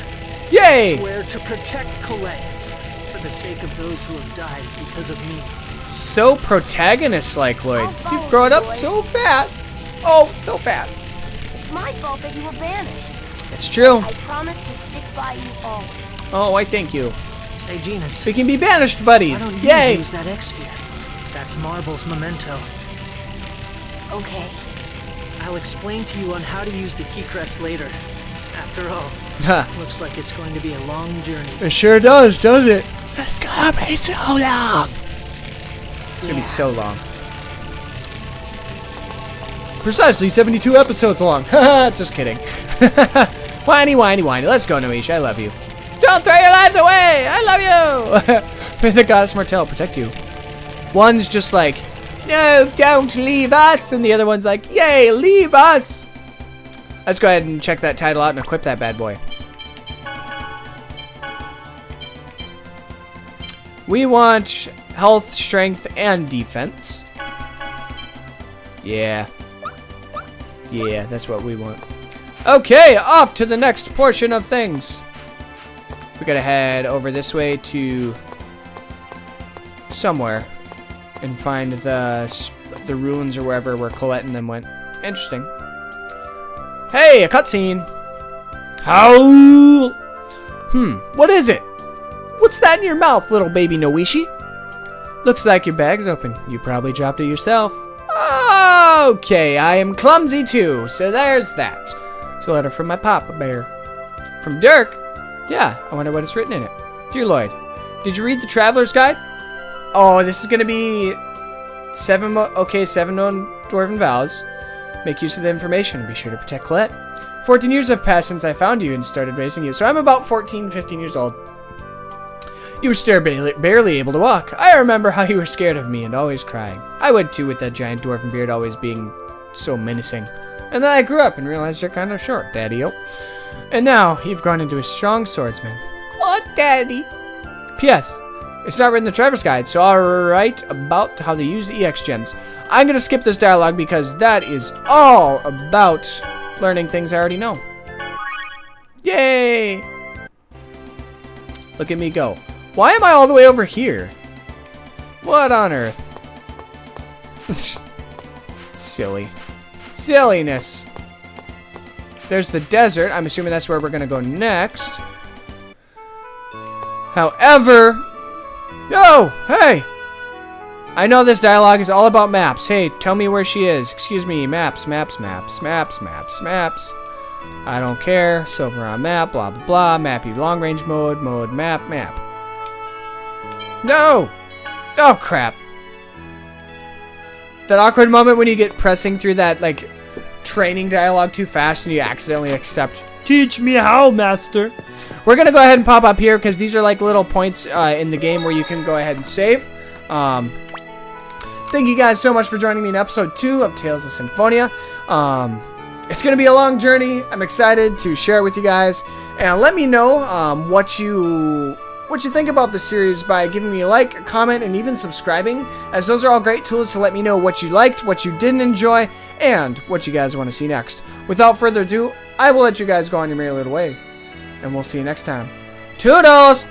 Speaker 1: Yay!
Speaker 2: I swear to protect Colette for the sake of those who have died because of me.
Speaker 1: So protagonist-like, Lloyd.
Speaker 4: I'll follow
Speaker 1: You've grown
Speaker 4: you,
Speaker 1: up
Speaker 4: Lloyd.
Speaker 1: so fast. Oh, so fast.
Speaker 4: It's my fault that you were banished.
Speaker 1: It's true.
Speaker 4: I promise to stick by you always.
Speaker 1: Oh, I thank you.
Speaker 2: Say, Genus,
Speaker 1: We can be banished
Speaker 2: why
Speaker 1: buddies.
Speaker 2: don't you
Speaker 1: Yay!
Speaker 2: use that X-Sphere? That's Marble's memento.
Speaker 4: Okay.
Speaker 2: I'll explain to you on how to use the key crest later. After all,
Speaker 1: Huh.
Speaker 2: looks like it's going to be a long journey.
Speaker 1: It sure does, doesn't it? It's gonna be so long. It's gonna be so long. Precisely 72 episodes long. Just kidding. Whiny, whiny, whiny. Let's go, Noisha. I love you. Don't throw your lives away. I love you. May the goddess Martell protect you. One's just like, no, don't leave us. And the other one's like, yay, leave us. Let's go ahead and check that title out and equip that bad boy. We want health, strength, and defense. Yeah. Yeah, that's what we want. Okay, off to the next portion of things. We gotta head over this way to somewhere and find the ruins or wherever where Colette and them went. Interesting. Hey, a cutscene. Howl. What is it? What's that in your mouth, little baby Noishi? Looks like your bag's open. You probably dropped it yourself. Okay, I am clumsy too, so there's that. It's a letter from my papa bear. From Dirk? Yeah, I wonder what it's written in it. Dear Lloyd, did you read the Traveler's Guide? Oh, this is going to be 7 known dwarven vows. Make use of the information. Be sure to protect Colette. 14 years have passed since I found you and started raising you, so I'm about 14, 15 years old. You were still barely able to walk. I remember how you were scared of me and always crying. I would too, with that giant dwarven beard always being so menacing. And then I grew up and realized you're kind of short, Daddy-o. And now, you've grown into a strong swordsman. What, Daddy? P.S. It's not written in the Traveler's Guide, so I'll write about how to use the EX gems. I'm going to skip this dialogue because that is all about learning things I already know. Yay! Look at me go. Why am I all the way over here? What on earth? Silly. Silliness. There's the desert. I'm assuming that's where we're going to go next. However... Yo! Hey! I know this dialogue is all about maps. Hey, tell me where she is. Excuse me. Maps, maps, maps, maps, maps, maps. I don't care. Silver on map, blah, blah, blah. Mappy long range mode, map, map. No! Oh, crap. That awkward moment when you get pressing through that, like, training dialogue too fast and you accidentally accept. Teach me how, master. We're going to go ahead and pop up here because these are like little points in the game where you can go ahead and save. Thank you guys so much for joining me in episode 2 of Tales of Symphonia. It's going to be a long journey. I'm excited to share it with you guys. And let me know what you think about the series by giving me a like, a comment, and even subscribing, as those are all great tools to let me know what you liked, what you didn't enjoy, and what you guys want to see next. Without further ado, I will let you guys go on your merry little way, and we'll see you next time. Toodles!